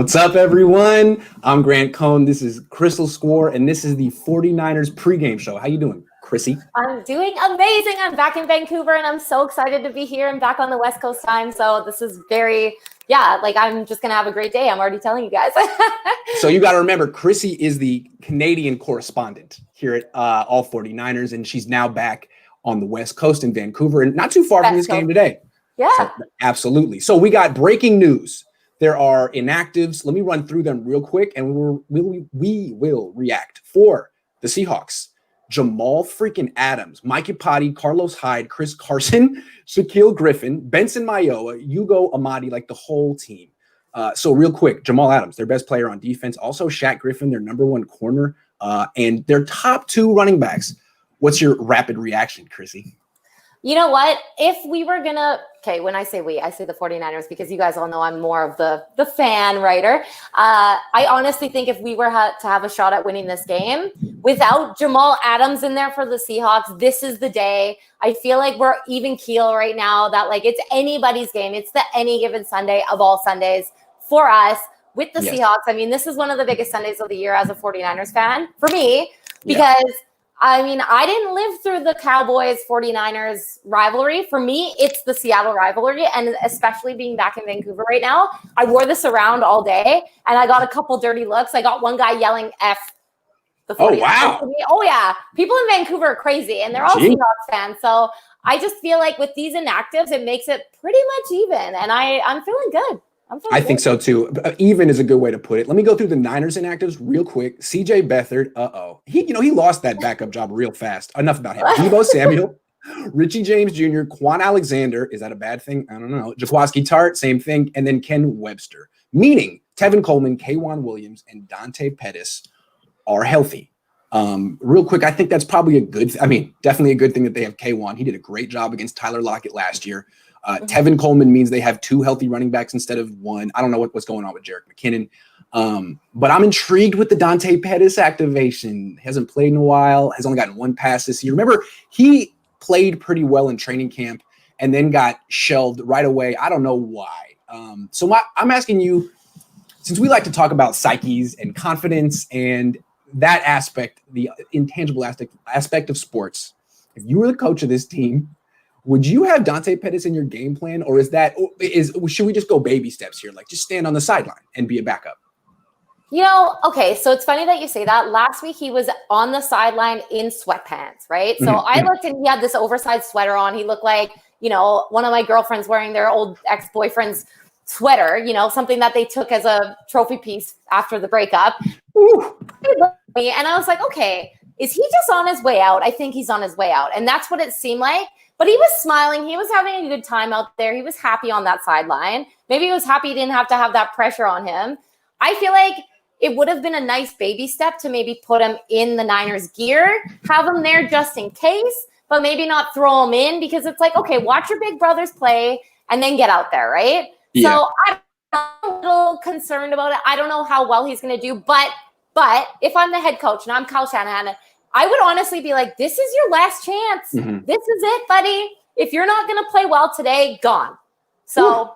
What's up, everyone? I'm Grant Cohn. This is Crystal Scuor, and this is the 49ers pregame show. How you doing, Chrissy? I'm doing amazing. I'm back in Vancouver, and I'm so excited to be here. I'm back on the West Coast time, so this is I'm just going to have a great day. I'm already telling you guys. So you got to remember, Chrissy is the Canadian correspondent here at All 49ers, and she's now back on the West Coast in Vancouver, and not too far from this game today. Yeah. So, absolutely. So we got breaking news. There are inactives. Let me run through them real quick, and we will react. For the Seahawks, Jamal freaking Adams, Mike Ipati, Carlos Hyde, Chris Carson, Shaquille Griffin, Benson Mayowa, Hugo Amadi, like the whole team. So real quick, Jamal Adams, their best player on defense. Also Shaq Griffin, their number one corner, and their top two running backs. What's your rapid reaction, Chrissy? You know what? If we were going to – okay, when I say we, I say the 49ers because you guys all know I'm more of the fan writer. I honestly think if we were to have a shot at winning this game, without Jamal Adams in there for the Seahawks, this is the day. I feel like we're even keel right now that, like, it's anybody's game. It's the any given Sunday of all Sundays for us with the Seahawks. I mean, this is one of the biggest Sundays of the year as a 49ers fan for me because – I mean, I didn't live through the Cowboys 49ers rivalry. For me, it's the Seattle rivalry. And especially being back in Vancouver right now, I wore this around all day and I got a couple dirty looks. I got one guy yelling F the 49ers. Oh, wow. Oh, yeah. People in Vancouver are crazy and they're all Seahawks fans. So I just feel like with these inactives, it makes it pretty much even. And I'm feeling good. I think so too. Even is a good way to put it. Let me go through the Niners inactives real quick. CJ Beathard, he lost that backup job real fast. Enough about him. Deebo Samuel, Richie James Jr., Quan Alexander. Is that a bad thing? I don't know. Jaquaski Tart, same thing. And then Ken Webster. Meaning Tevin Coleman, K'Wan Williams, and Dante Pettis are healthy. Real quick, I think that's probably definitely a good thing that they have K'Wan. He did a great job against Tyler Lockett last year. Tevin Coleman means they have two healthy running backs instead of one. I don't know what's going on with Jerick McKinnon. But I'm intrigued with the Dante Pettis activation. Hasn't played in a while, has only gotten one pass this year. Remember, he played pretty well in training camp and then got shelved right away. I don't know why. I'm asking you, since we like to talk about psyches and confidence and that aspect, the intangible aspect of sports, if you were the coach of this team, would you have Dante Pettis in your game plan, or should we just go baby steps here? Like just stand on the sideline and be a backup? Okay, so it's funny that you say that. Last week he was on the sideline in sweatpants, right? So I looked and he had this oversized sweater on. He looked like, one of my girlfriends wearing their old ex-boyfriend's sweater, something that they took as a trophy piece after the breakup. And I was like, okay, is he just on his way out? I think he's on his way out. And that's what it seemed like. But he was smiling. He was having a good time out there. He was happy on that sideline. Maybe he was happy he didn't have to have that pressure on him. I feel like it would have been a nice baby step to maybe put him in the Niners gear, have him there just in case, but maybe not throw him in because it's like, okay, watch your big brothers play and then get out there, right? Yeah. So I'm a little concerned about it. I don't know how well he's going to do, but if I'm the head coach and I'm Kyle Shanahan, I would honestly be like, this is your last chance. This is it, buddy. If you're not going to play well today, gone. So,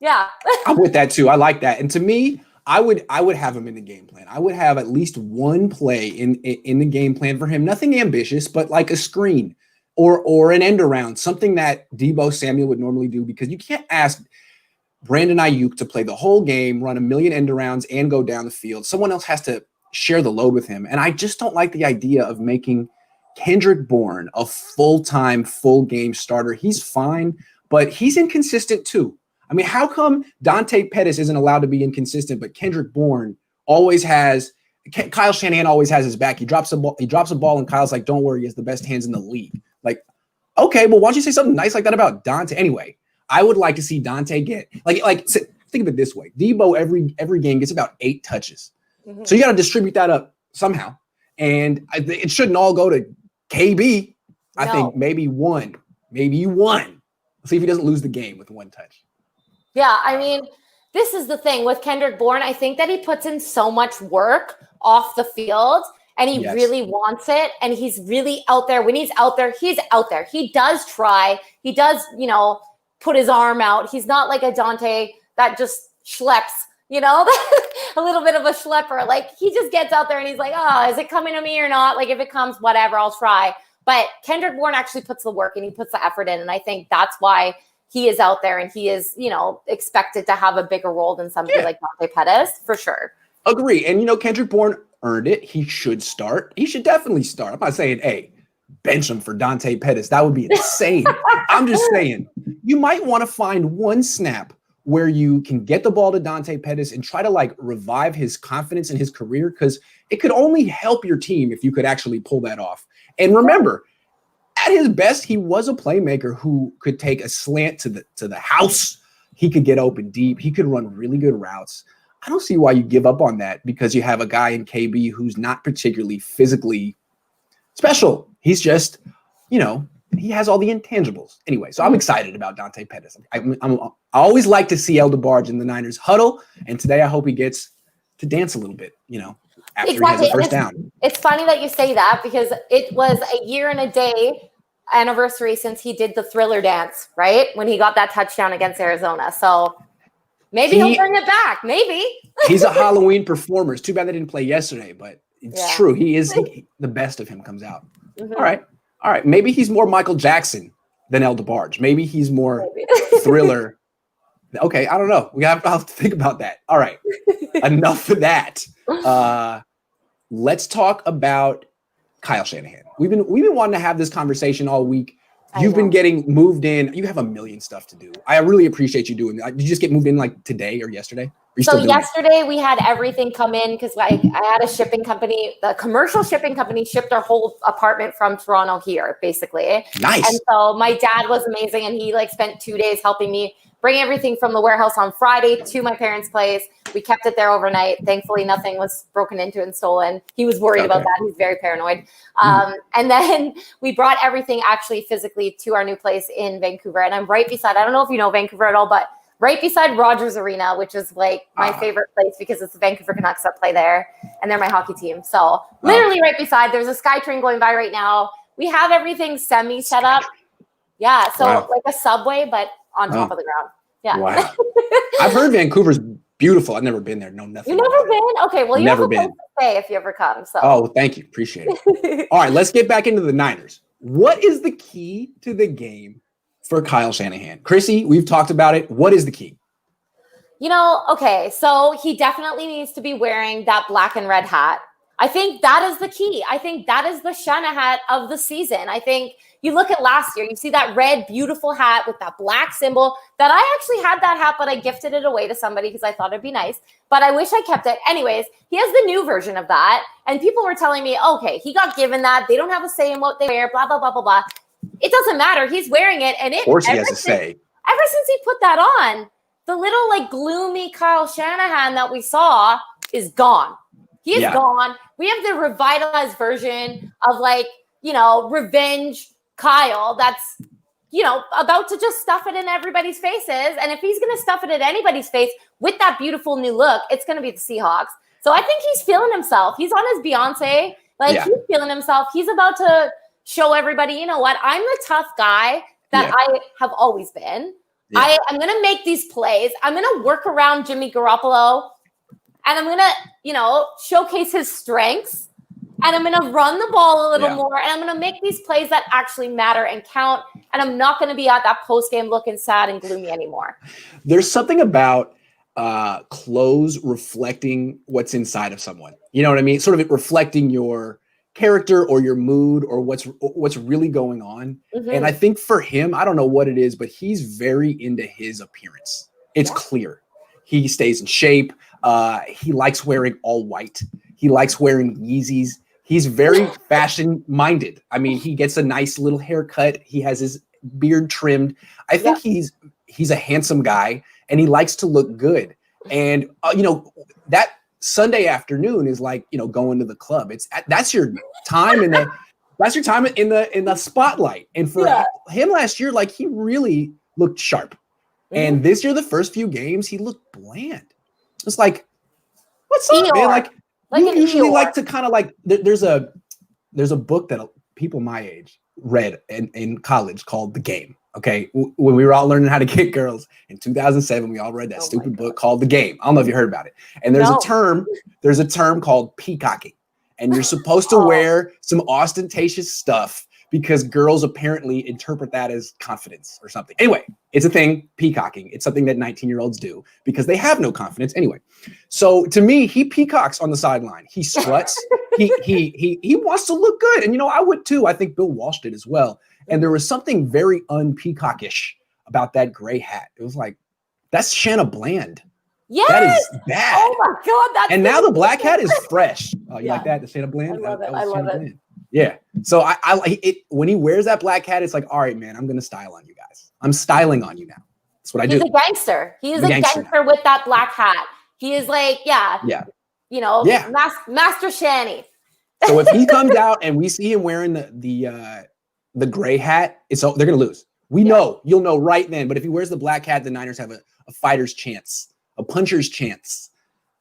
yeah. I'm with that too. I like that. And to me, I would have him in the game plan. I would have at least one play in the game plan for him. Nothing ambitious, but like a screen or an end around, something that Deebo Samuel would normally do, because you can't ask Brandon Ayuk to play the whole game, run a million end arounds, and go down the field. Someone else has to share the load with him. And I just don't like the idea of making Kendrick Bourne a full-time, full-game starter. He's fine, but he's inconsistent too. I mean, how come Dante Pettis isn't allowed to be inconsistent, but Kendrick Bourne always has – Kyle Shanahan always has his back. He drops a ball, and Kyle's like, don't worry, he has the best hands in the league. Like, okay, well, why don't you say something nice like that about Dante? Anyway, I would like to see Dante get – like think of it this way. Deebo every game gets about 8 touches. So you got to distribute that up somehow. And it shouldn't all go to KB. I think maybe one. Let's see if he doesn't lose the game with one touch. Yeah, I mean, this is the thing with Kendrick Bourne. I think that he puts in so much work off the field and he really wants it. And he's really out there. When he's out there, he's out there. He does try. He does, put his arm out. He's not like a Dante that just schleps, you know, a little bit of a schlepper. Like he just gets out there and he's like, oh, is it coming to me or not? Like if it comes, whatever, I'll try. But Kendrick Bourne actually puts the work and he puts the effort in. And I think that's why he is out there and he is, you know, expected to have a bigger role than somebody like Dante Pettis, for sure. Agree. And, you know, Kendrick Bourne earned it. He should start. He should definitely start. I'm not saying, hey, bench him for Dante Pettis. That would be insane. I'm just saying you might want to find one snap where you can get the ball to Dante Pettis and try to like revive his confidence in his career, because it could only help your team if you could actually pull that off. And remember, at his best, he was a playmaker who could take a slant to the house. He could get open deep. He could run really good routes. I don't see why you give up on that because you have a guy in KB who's not particularly physically special. He's just, you know, he has all the intangibles. Anyway, so I'm excited about Dante Pettis. I always like to see El DeBarge in the Niners huddle, and today I hope he gets to dance a little bit, you know, after he has a first down. It's funny that you say that because it was a year and a day anniversary since he did the Thriller dance, right? When he got that touchdown against Arizona. So maybe he'll bring it back. Maybe. He's a Halloween performer. It's too bad they didn't play yesterday, but it's true. He is the best of him comes out. Mm-hmm. All right. Maybe he's more Michael Jackson than El DeBarge. Maybe he's more Thriller. Okay, I don't know. I'll have to think about that. All right. Enough of that. Let's talk about Kyle Shanahan. We've been wanting to have this conversation all week. You've been getting moved in. You have a million stuff to do. I really appreciate you doing that. Did you just get moved in like today or yesterday? So yesterday we had everything come in because I had a shipping company, the commercial shipping company shipped our whole apartment from Toronto here, basically. Nice. And so my dad was amazing and he like spent 2 days helping me bring everything from the warehouse on Friday to my parents' place. We kept it there overnight. Thankfully, nothing was broken into and stolen. He was worried about that. He's very paranoid. And then we brought everything actually physically to our new place in Vancouver. And I'm right beside, I don't know if you know Vancouver at all, but right beside Rogers Arena, which is like my favorite place because it's the Vancouver Canucks that play there. And they're my hockey team. So literally right beside, there's a SkyTrain going by right now. We have everything semi set up. Yeah. So like a subway, but on top of the ground. Yeah. Wow. I've heard Vancouver's beautiful. I've never been there. No, nothing. You've never been? Okay. Well, you never have a place to stay if you ever come. So. Oh, thank you. Appreciate it. All right. Let's get back into the Niners. What is the key to the game for Kyle Shanahan? Chrissy, we've talked about it. What is the key? You know, okay. So he definitely needs to be wearing that black and red hat. I think that is the key. I think that is the Shanahan of the season. I think you look at last year, you see that red, beautiful hat with that black symbol that I actually had that hat, but I gifted it away to somebody because I thought it'd be nice, but I wish I kept it. Anyways, he has the new version of that. And people were telling me, okay, he got given that. They don't have a say in what they wear, blah, blah, blah, blah, blah. It doesn't matter. He's wearing it. And of course he has a say. Ever since he put that on, the little like gloomy Kyle Shanahan that we saw is gone. He is gone. We have the revitalized version of like, you know, revenge Kyle that's, you know, about to just stuff it in everybody's faces. And if he's going to stuff it in anybody's face with that beautiful new look, it's going to be the Seahawks. So I think he's feeling himself. He's on his Beyonce. Like he's feeling himself. He's about to show everybody, you know what? I'm the tough guy that I have always been. I'm going to make these plays. I'm going to work around Jimmy Garoppolo. And I'm going to, you know, showcase his strengths. And I'm going to run the ball a little more. And I'm going to make these plays that actually matter and count. And I'm not going to be at that post-game looking sad and gloomy anymore. There's something about clothes reflecting what's inside of someone. You know what I mean? Sort of it reflecting your character or your mood or what's really going on. Mm-hmm. And I think for him, I don't know what it is, but he's very into his appearance. It's clear. He stays in shape. He likes wearing all white. He likes wearing Yeezys. He's very fashion minded. I mean, he gets a nice little haircut. He has his beard trimmed. I think he's a handsome guy and he likes to look good. And, you know, that Sunday afternoon is like, you know, going to the club. That's your time in the spotlight. And for him last year, like he really looked sharp. Mm-hmm. And this year, the first few games, he looked bland. It's like, what's up, man? Like you usually like to kind of like, there's a book that people my age read in college called The Game. Okay, when we were all learning how to get girls in 2007, we all read that stupid book called The Game. I don't know if you heard about it. And there's a term called peacocking. And you're supposed to wear some ostentatious stuff because girls apparently interpret that as confidence or something. Anyway, it's a thing, peacocking. It's something that 19-year-olds do because they have no confidence. Anyway, so to me, he peacocks on the sideline. He struts. he wants to look good. And, I would too. I think Bill Walsh did as well. And there was something very unpeacockish about that gray hat. It was like, that's Shanna Bland. Yes. That is bad. Oh my God. And now the black hat is fresh. You like that? The Shanna Bland? I love it. Yeah. So I like it when he wears that black hat, it's like, all right, man, I'm going to style on you guys. I'm styling on you now. That's what I do. He's a gangster. He is a gangster with that black hat. He is like, Master Shanny. So if he comes out and we see him wearing the gray hat, they're going to lose. You'll know right then. But if he wears the black hat, the Niners have a fighter's chance, a puncher's chance.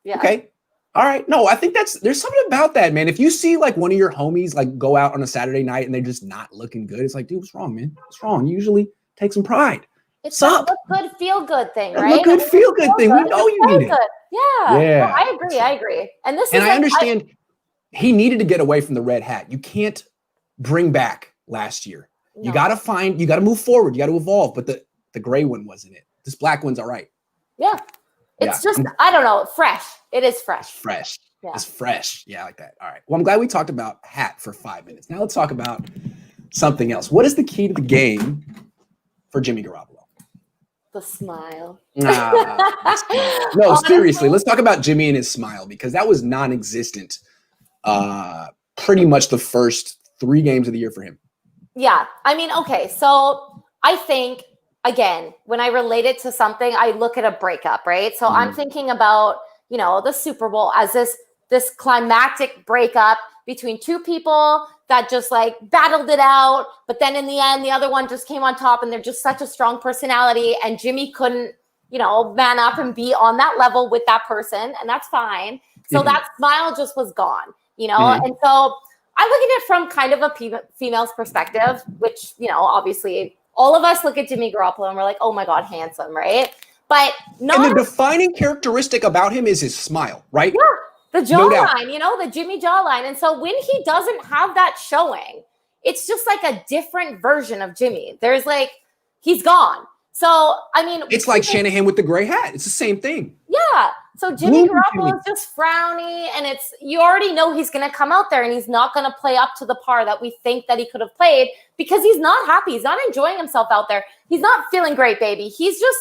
Yeah. Okay. All right. No, I think there's something about that, man. If you see like one of your homies like go out on a Saturday night and they're just not looking good, it's like, dude, what's wrong, man? What's wrong? You usually take some pride. It's a look good, feel good thing, right? Look good, feel good thing. We know you need it. Yeah. No, I agree. And I understand he needed to get away from the red hat. You can't bring back last year. No. You got to move forward. You got to evolve. But the gray one wasn't it. This black one's all right. Yeah. It's just, I don't know, fresh. It is fresh. It's fresh. Yeah. It's fresh. Yeah, I like that. All right. Well, I'm glad we talked about hat for 5 minutes. Now let's talk about something else. What is the key to the game for Jimmy Garoppolo? The smile. No, seriously. Let's talk about Jimmy and his smile because that was non-existent pretty much the first 3 games of the year for him. Yeah. I mean, okay. So I think, again, when I relate it to something, I look at a breakup, right? So I'm thinking about, the Super Bowl as this climactic breakup between 2 people that just like battled it out. But then in the end, the other one just came on top and they're just such a strong personality. And Jimmy couldn't, man up and be on that level with that person. And that's fine. So that smile just was gone, And so I look at it from kind of a female's perspective, which, obviously all of us look at Jimmy Garoppolo and we're like, oh my God, handsome, right? But and the defining characteristic about him is his smile, right? Yeah, the jawline, the Jimmy jawline. And so when he doesn't have that showing, it's just like a different version of Jimmy. There's like, he's gone. So, I mean. It's like Shanahan with the gray hat. It's the same thing. Yeah. So Jimmy Garoppolo is just frowny and you already know he's going to come out there and he's not going to play up to the par that we think that he could have played because he's not happy. He's not enjoying himself out there. He's not feeling great, baby. He's just,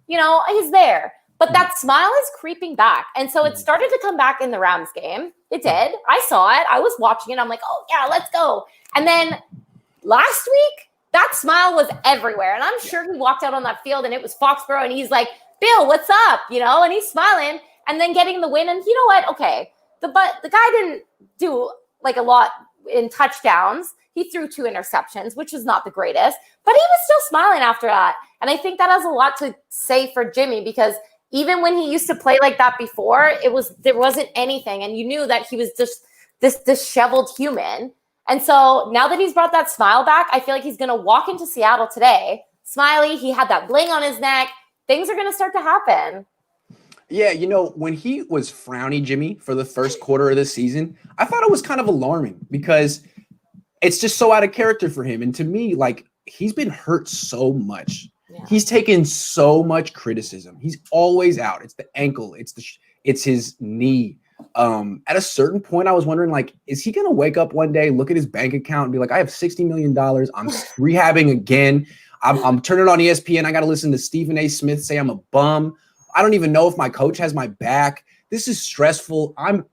he's there. But that smile is creeping back. And so it started to come back in the Rams game. It did. I saw it. I was watching it. I'm like, oh yeah, let's go. And then last week, that smile was everywhere. And I'm sure he walked out on that field and it was Foxborough and he's like, Bill, what's up? And he's smiling and then getting the win. And you know what? Okay. The guy didn't do like a lot in touchdowns. He threw 2 interceptions, which is not the greatest, but he was still smiling after that. And I think that has a lot to say for Jimmy because even when he used to play like that before, there wasn't anything. And you knew that he was just this disheveled human. And so now that he's brought that smile back, I feel like he's going to walk into Seattle today. Smiley, he had that bling on his neck. Things are going to start to happen. Yeah, when he was frowny Jimmy for the first quarter of the season, I thought it was kind of alarming because it's just so out of character for him. And to me, like, he's been hurt so much. Yeah. He's taken so much criticism. He's always out. It's the ankle. It's his knee. At a certain point, I was wondering, like, is he going to wake up one day, look at his bank account and be like, I have $60 million. I'm rehabbing again. I'm turning on ESPN. I got to listen to Stephen A. Smith say I'm a bum. I don't even know if my coach has my back. This is stressful. I'm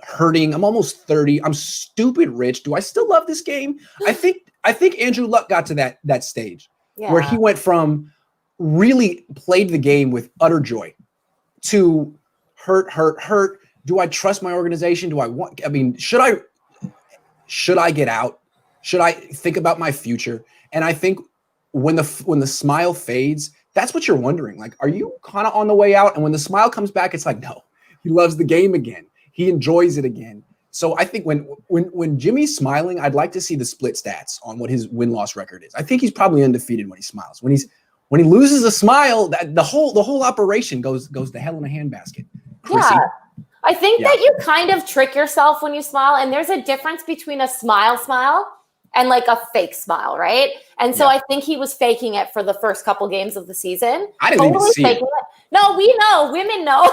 hurting. I'm almost 30. I'm stupid rich. Do I still love this game? I think Andrew Luck got to that stage where he went from really played the game with utter joy to hurt. Do I trust my organization? Should I get out? Should I think about my future? And I think when the smile fades, that's what you're wondering. Like, are you kind of on the way out? And when the smile comes back, it's like, no, he loves the game again. He enjoys it again. So I think when Jimmy's smiling, I'd like to see the split stats on what his win-loss record is. I think he's probably undefeated when he smiles. When he loses a smile, that the whole operation goes to hell in a handbasket. Chrissy. Yeah. I think that you kind of trick yourself when you smile, and there's a difference between a smile and like a fake smile, right? And so I think he was faking it for the first couple games of the season. I didn't even see it. No, we know. Women know.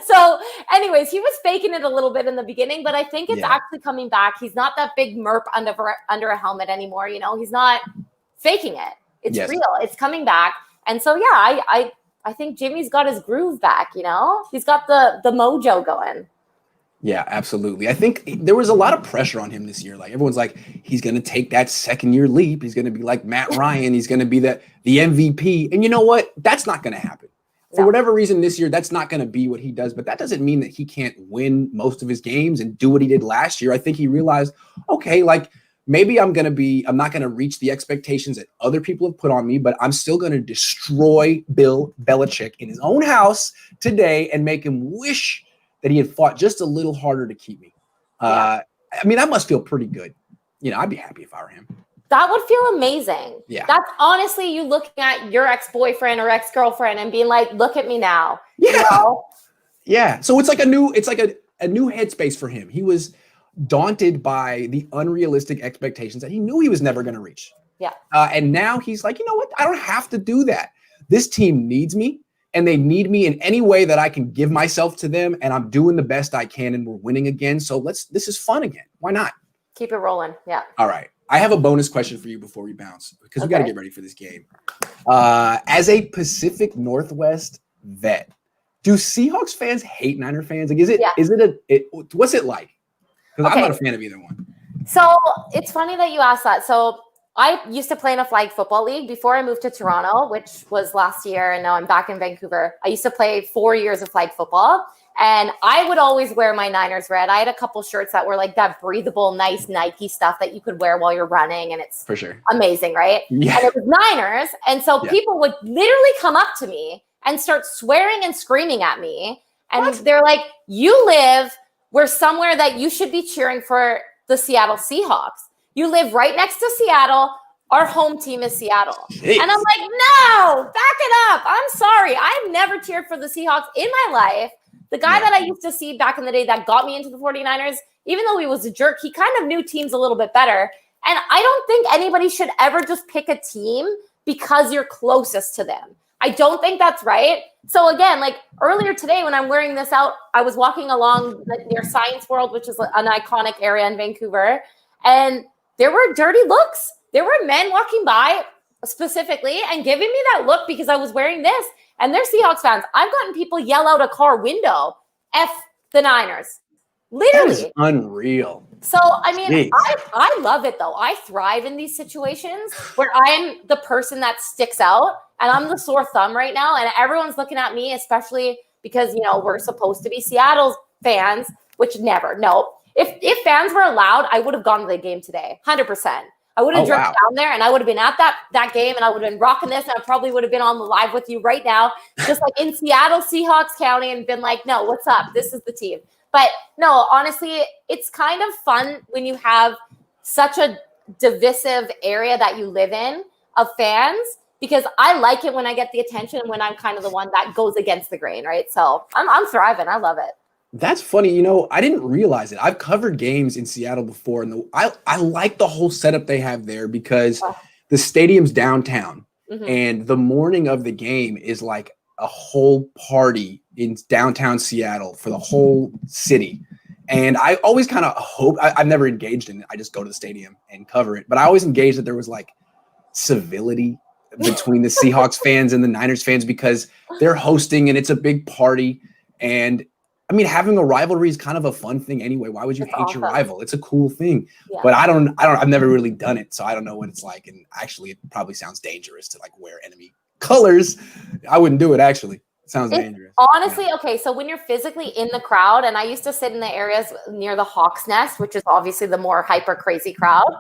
So anyways, he was faking it a little bit in the beginning, but I think it's actually coming back. He's not that big merp under a helmet anymore. You know, he's not faking it. It's real. It's coming back. And so, I think Jimmy's got his groove back, you know? He's got the mojo going. Yeah, absolutely. I think there was a lot of pressure on him this year. Like everyone's like, he's going to take that second-year leap. He's going to be like Matt Ryan. He's going to be the MVP. And you know what? That's not going to happen. For whatever reason this year, that's not going to be what he does. But that doesn't mean that he can't win most of his games and do what he did last year. I think he realized, okay, like maybe I'm not going to reach the expectations that other people have put on me, but I'm still going to destroy Bill Belichick in his own house today and make him wish that he had fought just a little harder to keep me. I mean, that must feel pretty good. You know, I'd be happy if I were him. That would feel amazing. Yeah. That's honestly you looking at your ex-boyfriend or ex-girlfriend and being like, look at me now. Yeah. You know? Yeah. So it's like a new headspace for him. He was daunted by the unrealistic expectations that he knew he was never going to reach. Yeah. And now he's like, you know what? I don't have to do that. This team needs me, and they need me in any way that I can give myself to them, and I'm doing the best I can, and we're winning again. So this is fun again. Why not? Keep it rolling. Yeah. All right. I have a bonus question for you before we bounce, because we got to get ready for this game. As a Pacific Northwest vet, do Seahawks fans hate Niner fans? Like, what's it like? Because I'm not a fan of either one. So it's funny that you asked that. So I used to play in a flag football league before I moved to Toronto, which was last year, and now I'm back in Vancouver. I used to play 4 years of flag football, and I would always wear my Niners red. I had a couple shirts that were like that breathable, nice Nike stuff that you could wear while you're running, and it's for sure amazing, right? Yeah. And it was Niners, and so people would literally come up to me and start swearing and screaming at me, and they're like, "You live where somewhere that you should be cheering for the Seattle Seahawks. You live right next to Seattle. Our home team is Seattle." Jeez. And I'm like, no, back it up. I'm sorry. I've never cheered for the Seahawks in my life. The guy that I used to see back in the day that got me into the 49ers, even though he was a jerk, he kind of knew teams a little bit better. And I don't think anybody should ever just pick a team because you're closest to them. I don't think that's right. So again, like earlier today when I'm wearing this out, I was walking along near Science World, which is an iconic area in Vancouver, and there were dirty looks. There were men walking by specifically and giving me that look because I was wearing this. And they're Seahawks fans. I've gotten people yell out a car window, F the Niners. Literally. That is unreal. So, I mean, I love it, though. I thrive in these situations where I'm the person that sticks out, and I'm the sore thumb right now, and everyone's looking at me, especially because, you know, we're supposed to be Seattle fans, which never. No. If fans were allowed, I would have gone to the game today, 100%. I would have driven down there, and I would have been at that game, and I would have been rocking this, and I probably would have been on the live with you right now, just like in Seattle, Seahawks County, and been like, no, what's up? This is the team. But no, honestly, it's kind of fun when you have such a divisive area that you live in of fans, because I like it when I get the attention and when I'm kind of the one that goes against the grain, right? So I'm thriving. I love it. That's funny. You know, I didn't realize it. I've covered games in Seattle before, and I like the whole setup they have there because the stadium's downtown, and the morning of the game is like a whole party in downtown Seattle for the whole city. And I always kind of hope, I've never engaged in it. I just go to the stadium and cover it. But I always engaged that there was like civility between the Seahawks fans and the Niners fans because they're hosting and it's a big party. And I mean, having a rivalry is kind of a fun thing anyway. Why would you hate your rival? It's a cool thing. Yeah. But I've never really done it. So I don't know what it's like. And actually, it probably sounds dangerous to like wear enemy colors. I wouldn't do it, actually. It sounds dangerous. Honestly, okay, so when you're physically in the crowd, and I used to sit in the areas near the Hawks Nest, which is obviously the more hyper crazy crowd,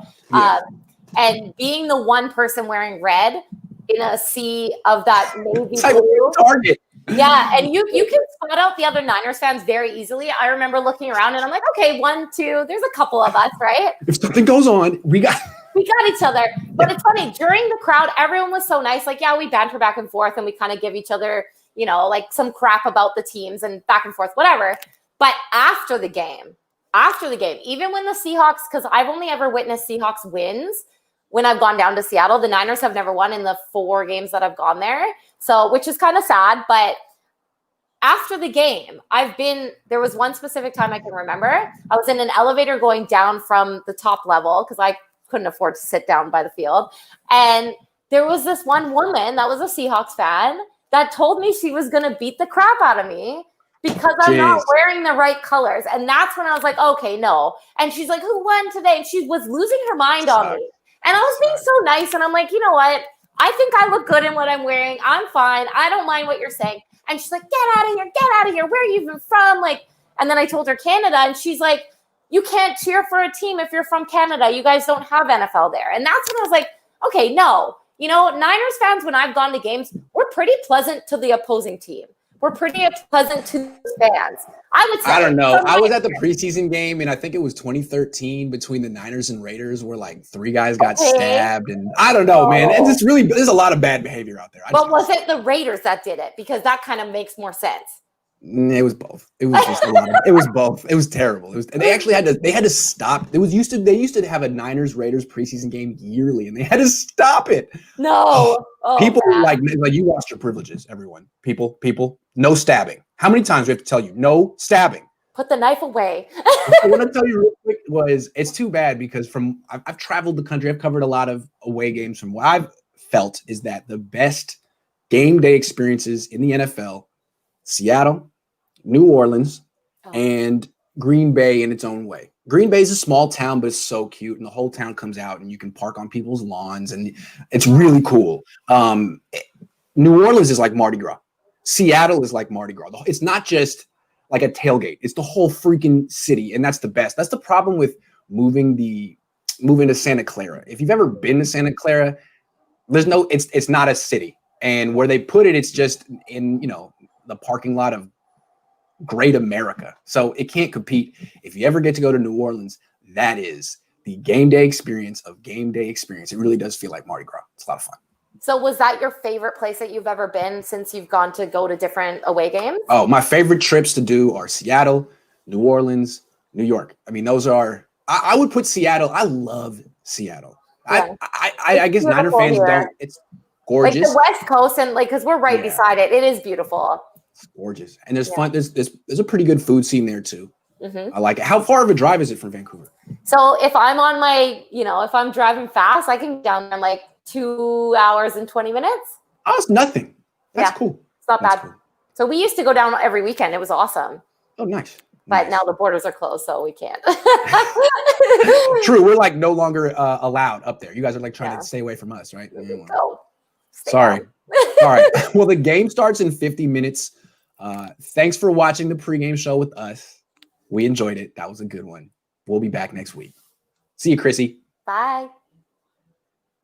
and being the one person wearing red in a sea of that navy blue. Target. Yeah, and you can spot out the other Niners fans very easily. I remember looking around and I'm like, okay, 1, 2, there's a couple of us, right? If something goes on, we got each other. But it's funny, during the crowd, everyone was so nice. Like, yeah, we banter back and forth and we kind of give each other, like some crap about the teams and back and forth, whatever. But after the game, even when the Seahawks, because I've only ever witnessed Seahawks wins when I've gone down to Seattle. The Niners have never won in the 4 games that I've gone there. So, which is kind of sad. But after the game, there was one specific time I can remember. I was in an elevator going down from the top level because I couldn't afford to sit down by the field. And there was this one woman that was a Seahawks fan that told me she was going to beat the crap out of me because I'm not wearing the right colors. And that's when I was like, okay, no. And she's like, who won today? And she was losing her mind on me. And I was being so nice. And I'm like, you know what? I think I look good in what I'm wearing. I'm fine. I don't mind what you're saying. And she's like, get out of here. Get out of here. Where are you even from? And then I told her Canada. And she's like, you can't cheer for a team if you're from Canada. You guys don't have NFL there. And that's when I was like, okay, no. Niners fans, when I've gone to games, we're pretty pleasant to the opposing team. We're pretty pleasant to fans. I would say. I don't know. I was at the preseason game, and I think it was 2013 between the Niners and Raiders, where 3 guys got stabbed, and I don't know, man. And there's a lot of bad behavior out there. But was it the Raiders that did it? Because that kind of makes more sense. It was both. It was just a lot of, it was both. It was terrible. And they actually had to stop. They used to have a Niners Raiders preseason game yearly, and they had to stop it. No. People like you lost your privileges, everyone. People, no stabbing. How many times do we have to tell you no stabbing? Put the knife away. I want to tell you real quick it's too bad because I've traveled the country. I've covered a lot of away games. From what I've felt is that the best game day experiences in the NFL, Seattle, New Orleans, and Green Bay in its own way. Green Bay is a small town, but it's so cute, and the whole town comes out, and you can park on people's lawns, and it's really cool. New Orleans is like Mardi Gras. Seattle is like Mardi Gras. It's not just like a tailgate. It's the whole freaking city, and that's the best. That's the problem with moving to Santa Clara. If you've ever been to Santa Clara, it's not a city. And where they put it, it's just in, the parking lot of Great America. So it can't compete. If you ever get to go to New Orleans, that is the game day experience of game day experience. It really does feel like Mardi Gras. It's a lot of fun. So was that your favorite place that you've ever been since you've gone to go to different away games? Oh, my favorite trips to do are Seattle, New Orleans, New York. I mean, those are, I would put Seattle. I love Seattle. Yeah. I guess Niner fans don't. It's gorgeous. Like the West Coast and because we're right beside it. It is beautiful. It's gorgeous. And there's fun. There's a pretty good food scene there too. Mm-hmm. I like it. How far of a drive is it from Vancouver? So if I'm on my, if I'm driving fast, I can get down there in 2 hours and 20 minutes. Oh, it's nothing. That's cool. It's not bad. Cool. So we used to go down every weekend. It was awesome. Oh, nice. But now the borders are closed, so we can't. True. We're no longer allowed up there. You guys are trying to stay away from us, right? Sorry. All right. Well, the game starts in 50 minutes. Thanks for watching the pregame show with us. We enjoyed it. That was a good one. We'll be back next week. See you, Chrissy. Bye.